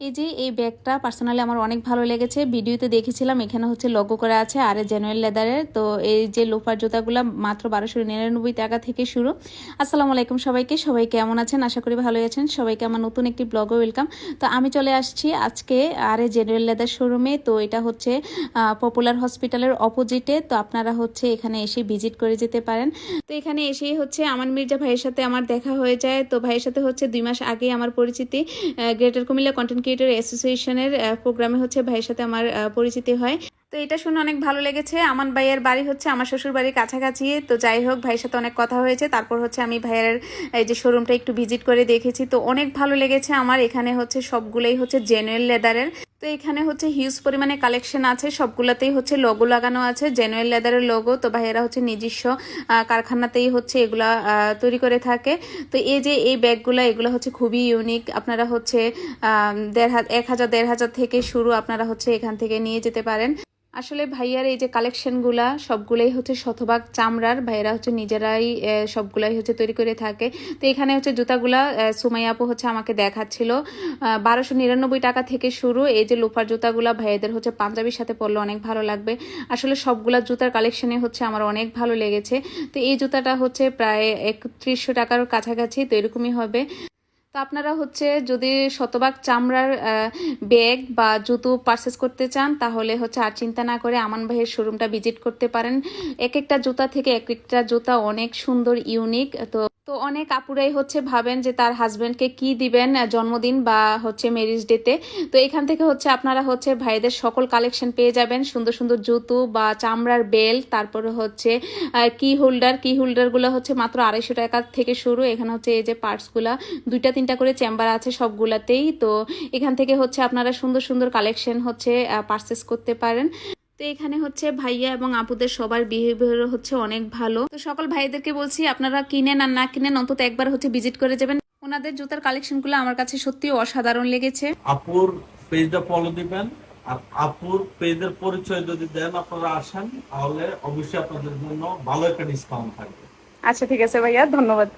এই যে এই ব্যাগটা পার্সোনালি আমার অনেক ভালো লেগেছে। ভিডিওতে দেখেছিলাম এখানে হচ্ছে লোগো করা আছে আর জেনুইন লেদারের। তো এই যে লোফার জুতাগুলো মাত্র 1299 টাকা থেকে শুরু। আসসালামু আলাইকুম সবাইকে, সবাই কেমন আছেন? আশা করি ভালোই আছেন। সবাইকে আমার নতুন একটি ব্লগে ওয়েলকাম। তো আমি চলে আসছি আজকে আরে জেনুইন লেদার শোরুমে। তো এটা হচ্ছে পপুলার হসপিটালের অপোজিটে। তো আপনারা হচ্ছে এখানে এসে ভিজিট করে যেতে পারেন। তো এখানে এসেই হচ্ছে আমান মির্জা ভাইয়ের সাথে আমার দেখা হয়ে যায়। তো ভাইয়ের সাথে হচ্ছে 2 মাস আগে আমার পরিচিতি। গ্রেটার কুমিল্লা কন্টেন্ট ক্রিয়েটর অ্যাসোসিয়েশনের প্রোগ্রামে হচ্ছে ভাইয়ের সাথে আমার পরিচিতি হয়। তো এটা শুনে অনেক ভালো লেগেছে। আমান ভাইয়ের বাড়ি হচ্ছে আমার শ্বশুর বাড়ির কাছাকাছি। তো যাই হোক, ভাইয়ের সাথে অনেক কথা হয়েছে। তারপর হচ্ছে আমি ভাইয়ের এই যে শোরুমটা একটু ভিজিট করে দেখেছি। তো অনেক ভালো লেগেছে আমার। এখানে হচ্ছে সবগুলোই হচ্ছে জেনুইন লেদারের। তো এখানে হচ্ছে হিউজ পরিমাণে কালেকশন আছে, সবগুলাতেই হচ্ছে লোগো লাগানো আছে, জেনুইন লেদারের লোগো। তো ভাইয়েরা হচ্ছে নিজস্ব কারখানাতেই হচ্ছে এগুলা তৈরি করে থাকে। তো এই যে এই ব্যাগগুলো, এগুলো হচ্ছে খুবই ইউনিক। আপনারা হচ্ছে 1000 থেকে শুরু, আপনারা হচ্ছে এখান থেকে নিয়ে যেতে পারেন। আসলে ভাইয়ার এই যে কালেকশনগুলা সবগুলাই হচ্ছে শতভাগ চামড়ার। ভাইয়েরা হচ্ছে নিজেরাই সবগুলাই হচ্ছে তৈরি করে থাকে। তো এখানে হচ্ছে জুতাগুলা সুমাইয়া আপু হচ্ছে আমাকে দেখাচ্ছিল 1299 টাকা থেকে শুরু। এই যে লোফার জুতাগুলা ভাইয়াদের হচ্ছে পাঞ্জাবির সাথে পরলে অনেক ভালো লাগবে। আসলে সবগুলা জুতার কালেকশনে হচ্ছে আমার অনেক ভালো লেগেছে। তো এই জুতাটা হচ্ছে প্রায় 3100 টাকার কাছাকাছি, তো এরকমই হবে। তো আপনারা হচ্ছে যদি শতভাগ চামড়ার ব্যাগ বা জুতো পারচেস করতে চান, তাহলে হচ্ছে আর চিন্তা না করে আমান ভাইয়ের শোরুমটা ভিজিট করতে পারেন। এক একটা জুতা থেকে এক একটা জুতা অনেক সুন্দর, ইউনিক। তো তো অনেক আপুরাই হচ্ছে ভাবেন যে তার হাজবেন্ডকে কি দিবেন জন্মদিন বা হচ্ছে ম্যারেজ ডেতে। তো এখান থেকে হচ্ছে আপনারা হচ্ছে ভাইদের সকল কালেকশন পেয়ে যাবেন, সুন্দর সুন্দর জুতো বা চামড়ার বেল্ট, তারপরে হচ্ছে কি হোল্ডারগুলো হচ্ছে মাত্র 250 টাকা থেকে শুরু। এখানে হচ্ছে এই যে পার্টসগুলা 2-3টা করে চেম্বার আছে সবগুলাতেই। তো এখান থেকে হচ্ছে আপনারা সুন্দর সুন্দর কালেকশন হচ্ছে পারচেস করতে পারেন। তো এখানে হচ্ছে ভাইয়া এবং আপুদের সবার বিহেভিয়ার হচ্ছে অনেক ভালো। তো সকল ভাইদেরকে বলছি আপনারা কিনেন আর না কিনেন অন্তত একবার হচ্ছে ভিজিট করে যাবেন। ওনাদের জুতার কালেকশনগুলো আমার কাছে সত্যি অসাধারণ লেগেছে। আপুর পেজটা ফলো দিবেন, আর আপুর পেজের পরিচয় যদি দেন, আপনারা আসেন, তাহলে অবশ্যই আপনাদের জন্য ভালো একটা ডিসকাউন্ট থাকবে। আচ্ছা ঠিক আছে ভাইয়া, ধন্যবাদ।